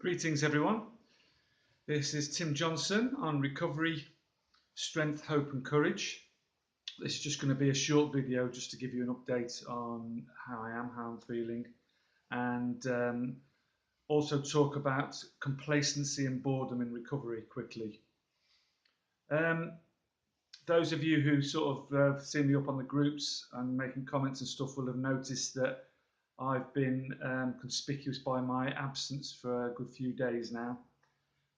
Greetings, everyone. This is Tim Johnson on recovery, strength, hope, and courage. This is just going to be a short video just to give you an update on how I am, how I'm feeling, and also talk about complacency and boredom in recovery quickly. Um, those of you who sort of see me up on the groups and making comments and stuff will have noticed that I've been conspicuous by my absence for a good few days now.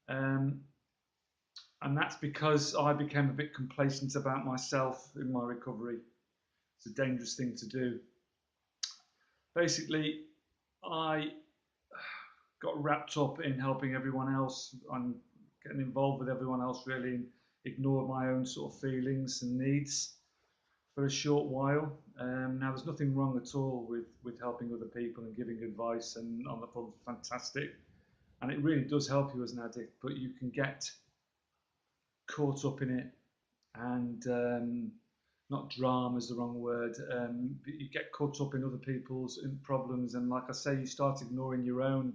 Um, and that's because I became a bit complacent about myself in my recovery. It's a dangerous thing to do. Basically, I got wrapped up in helping everyone else and getting involved with everyone else, really, and ignored my own sort of feelings and needs for a short while. Now, there's nothing wrong at all with helping other people and giving advice, and on the front, fantastic. And it really does help you as an addict, but you can get caught up in it and not drama is the wrong word, but you get caught up in other people's problems, and like I say, you start ignoring your own.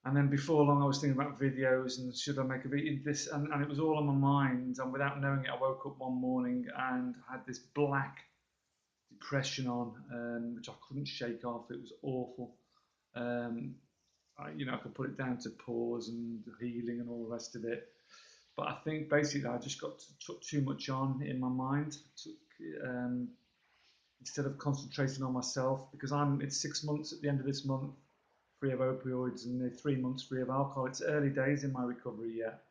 And then before long, I was thinking about videos and should I make a video this, and it was all on my mind. And without knowing it, I woke up one morning and had this black depression on, which I couldn't shake off. It was awful. Um, I could put it down to pause and healing and all the rest of it. But I think basically I just took too much on in my mind. Um, Instead of concentrating on myself, because it's 6 months at the end of this month free of opioids and 3 months free of alcohol. It's early days in my recovery yet,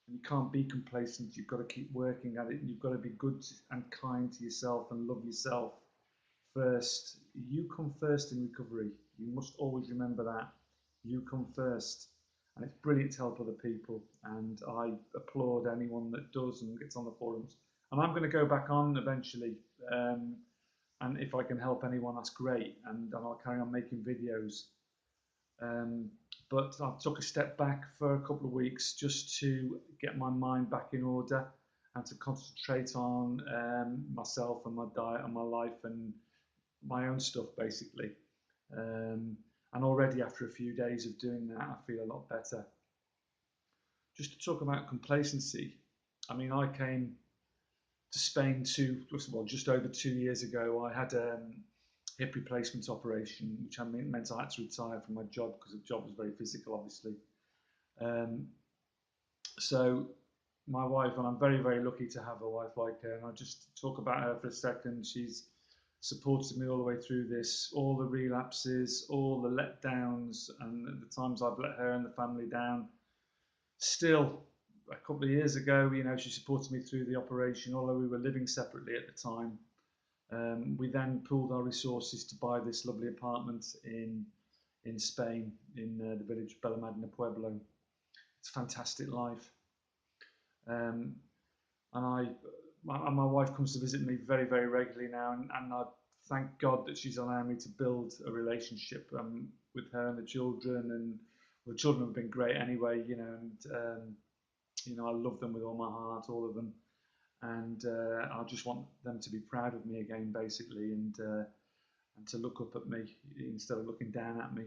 and you can't be complacent. You've got to keep working at it, and you've got to be good and kind to yourself and love yourself first. You come first in recovery. You must always remember that. You come first. And it's brilliant to help other people. And I applaud anyone that does and gets on the forums. And I'm going to go back on eventually. And if I can help anyone, that's great. And I'll carry on making videos. But I took a step back for a couple of weeks just to get my mind back in order and to concentrate on myself and my diet and my life and my own stuff, basically. And already after a few days of doing that, I feel a lot better. Just to talk about complacency, I mean, I came to Spain just over 2 years ago. I had a hip replacement operation, which meant I had to retire from my job because the job was very physical, obviously. Um, so my wife, and I'm very, very lucky to have a wife like her, and I'll just talk about her for a second. She's supported me all the way through this, all the relapses, all the letdowns, and the times I've let her and the family down. Still, a couple of years ago, she supported me through the operation, although we were living separately at the time. We then pooled our resources to buy this lovely apartment in Spain, in the village Belamadna Pueblo. It's a fantastic life. Um, and my wife comes to visit me very, very regularly now, and I thank God that she's allowed me to build a relationship with her and the children, and the children have been great anyway, and I love them with all my heart, all of them, and I just want them to be proud of me again, basically, and to look up at me instead of looking down at me.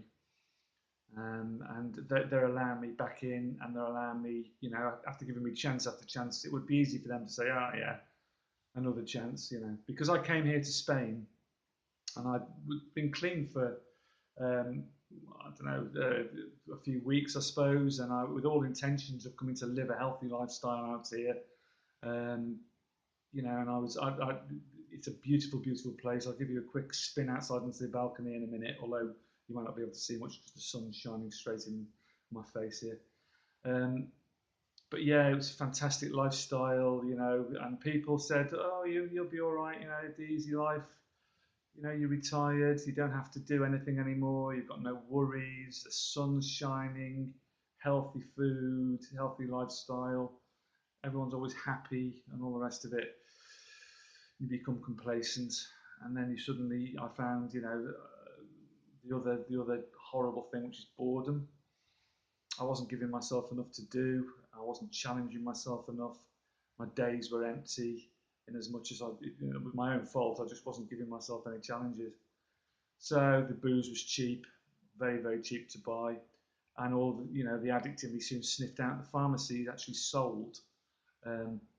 And they're allowing me back in, and they're allowing me, after giving me chance after chance. It would be easy for them to say, "Oh yeah, another chance," because I came here to Spain, and I'd been clean for um, I don't know, a few weeks, I suppose, and with all intentions of coming to live a healthy lifestyle out here. Um, and it's a beautiful, beautiful place. I'll give you a quick spin outside into the balcony in a minute, although you might not be able to see much because the sun's shining straight in my face here. Um, but yeah, it was a fantastic lifestyle, and people said, "Oh, you'll be all right, the easy life. You're retired, you don't have to do anything anymore, you've got no worries, the sun's shining, healthy food, healthy lifestyle, everyone's always happy," and all the rest of it. You become complacent, and then I found, the other horrible thing, which is boredom. I wasn't giving myself enough to do. I wasn't challenging myself enough. My days were empty, in as much as with my own fault, I just wasn't giving myself any challenges. So the booze was cheap, very, very cheap to buy. and all the, the addict in me soon sniffed out the pharmacy actually sold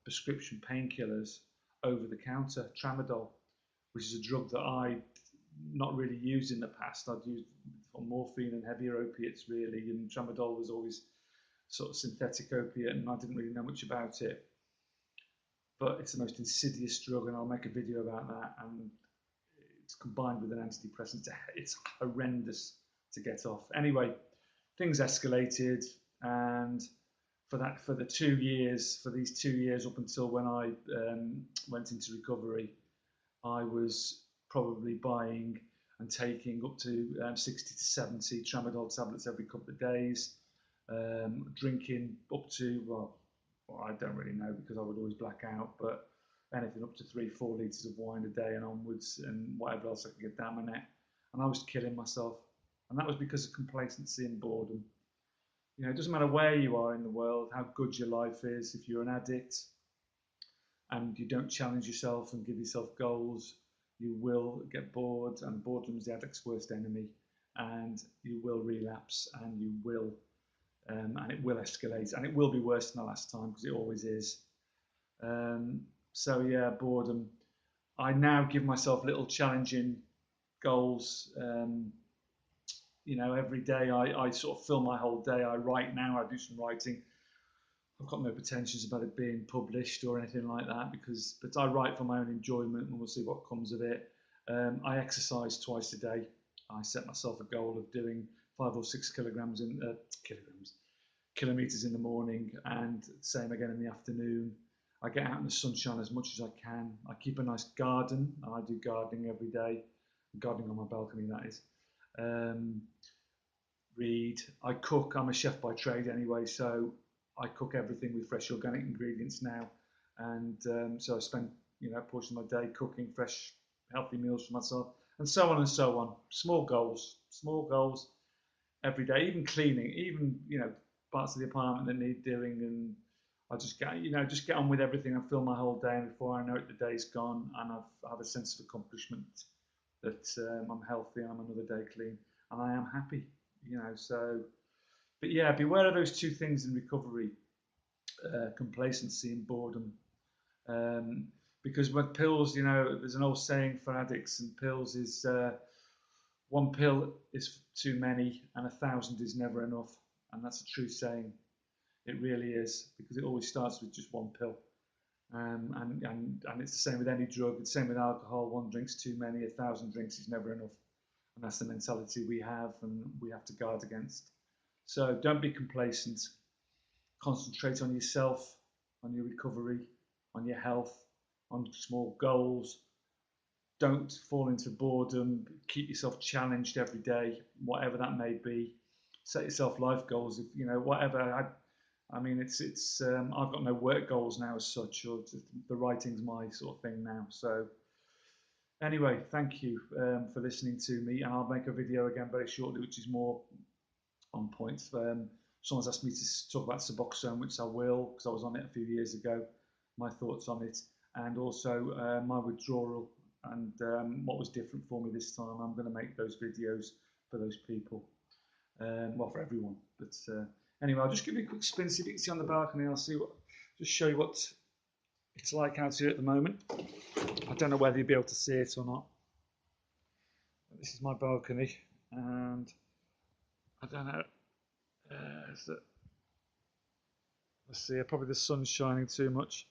prescription painkillers over the counter, tramadol, which is a drug that I not really used in the past. I'd used for morphine and heavier opiates really, and tramadol was always sort of synthetic opiate, and I didn't really know much about it. But it's the most insidious drug, and I'll make a video about that. And it's combined with an antidepressant. It's horrendous to get off. Anyway, things escalated, and for these 2 years up until when I went into recovery, I was probably buying and taking up to 60 to 70 tramadol tablets every couple of days, drinking up to, well, I don't really know because I would always black out, but anything up to 3-4 litres of wine a day and onwards, and whatever else I could get down my neck. And I was killing myself. And that was because of complacency and boredom. It doesn't matter where you are in the world, how good your life is, if you're an addict and you don't challenge yourself and give yourself goals, you will get bored, and boredom is the addict's worst enemy, and you will relapse, and it will escalate, and it will be worse than the last time because it always is. So yeah, boredom. I now give myself little challenging goals. Every day I sort of fill my whole day. I write now. I do some writing. I've got no pretensions about it being published or anything like that but I write for my own enjoyment, and we'll see what comes of it. I exercise twice a day. I set myself a goal of doing 5 or 6 kilometers in the morning, and same again in the afternoon. I get out in the sunshine as much as I can. I keep a nice garden, and I do gardening every day. Gardening on my balcony, that is. Read. I cook. I'm a chef by trade anyway, so I cook everything with fresh organic ingredients now, and so I spend a portion of my day cooking fresh, healthy meals for myself, and so on and so on. Small goals every day. Even cleaning, even parts of the apartment that need doing, and I just get on with everything and fill my whole day, and before I know it, the day's gone, and I have a sense of accomplishment that I'm healthy and I'm another day clean, and I am happy. So. But yeah, beware of those two things in recovery: complacency and boredom. Um, because with pills, there's an old saying for addicts, and pills is one pill is too many, and 1,000 is never enough. And that's a true saying. It really is, because it always starts with just one pill. And it's the same with any drug. It's the same with alcohol. One drink's too many. 1,000 drinks is never enough. And that's the mentality we have, and we have to guard against. So don't be complacent. Concentrate on yourself, on your recovery, on your health, on small goals. Don't fall into boredom. Keep yourself challenged every day, whatever that may be. Set yourself life goals. If whatever. I mean, it's. I've got no work goals now as such, or the writing's my sort of thing now. So anyway, thank you for listening to me, and I'll make a video again very shortly, which is more on point. Someone's asked me to talk about Suboxone, which I will, because I was on it a few years ago. My thoughts on it, and also my withdrawal, and what was different for me this time. I'm going to make those videos for those people, well, for everyone. But anyway, I'll just give you a quick spin, see if you can see on the balcony. I'll just show you what it's like out here at the moment. I don't know whether you'll be able to see it or not. This is my balcony, and I don't know. Let's see, probably the sun's shining too much,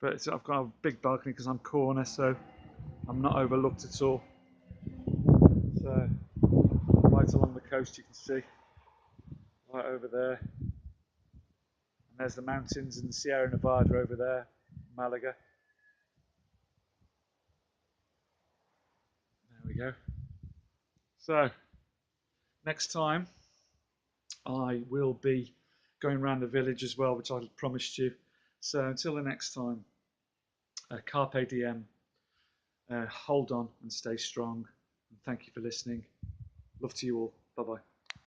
but I've got a big balcony because I'm corner, so I'm not overlooked at all. So right along the coast, you can see right over there, and there's the mountains and the Sierra Nevada over there, Malaga. There we go. So next time I will be going around the village as well, which I promised you. So until the next time, carpe diem, hold on and stay strong. And thank you for listening. Love to you all. Bye bye.